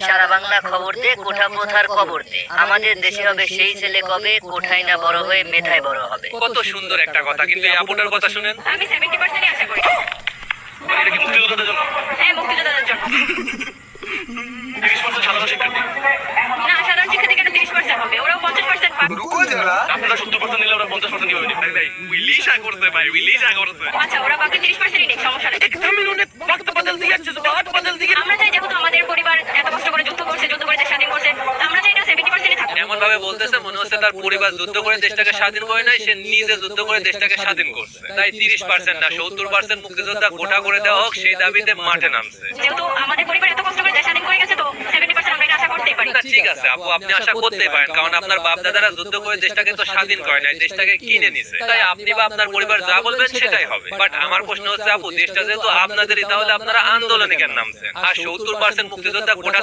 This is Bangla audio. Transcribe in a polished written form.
সারা বাংলা খবর দে, কোঠা প্রথার কবর দে। আমাদের দেশে হবে সেই ছেলে কবে, কোঠায় না বড় হয়ে মেধায় বড় হবে। কত সুন্দর একটা কথা, কিন্তু এই আপুটার কথা শুনেন। আমি 70% আশা করি। মানে এটা কি মুক্তিযোদ্ধাদের জন্য? হ্যাঁ, মুক্তিযোদ্ধাদের জন্য। 30% সাধারণ শিক্ষার্থী। না, সাধারণ শিক্ষার্থী কেন 30% হবে? ওরাও 50% পাবে। আপনারা 70% নিলে ওরা 50% কিভাবে নিবে? ভাই ভাই উইলিশা করতে ভাই, উইলিশা করতে। আচ্ছা, ওরা বাকি 30%ই নিক, সমস্যা নেই। एकदम इन्होंने वक्त बदल दिया, जज्बात बदल दिए। আমরা চাই যেহেতু আমাদের পরিবার এত কষ্ট করে যুদ্ধ করছে, যুদ্ধ করে দেশ স্বাধীন করছে, তো আমরা চাই না 70%ই থাকুক। এমন ভাবে বলতেছে মনে হচ্ছে তার পরিবার যুদ্ধ করে দেশটাকে স্বাধীন করে নাই, সে নিজে যুদ্ধ করে দেশটাকে স্বাধীন করছে। তাই 30% না 70% মুক্তিযোদ্ধা কোঠা করে দেওয়া হোক, সেই দাবিতে মাঠে নামছে। যেহেতু আমাদের পরিবার এত কষ্ট করে দেশ স্বাধীন করে গেছে, তো 70% আমরা এটা আশা করতেই পারি। না, ঠিক আছে আপু, আপনি আশা করতেই পারেন, কারণ আপনার বাপ দাদারা যুদ্ধ করে দেশটাকে তো স্বাধীন করে নাই, দেশটাকে কিনে নিছে। তাই আপনি বা আপনার পরিবার যা বলবেন সেটাই হবে। বাট আমার প্রশ্ন হচ্ছে আপু, দেশটা যেহেতু আপনাদেরই, তাহলে আপনারা আন্দোলনে কেন নামছেন? আর 70% মুক্তিযোদ্ধা কোটা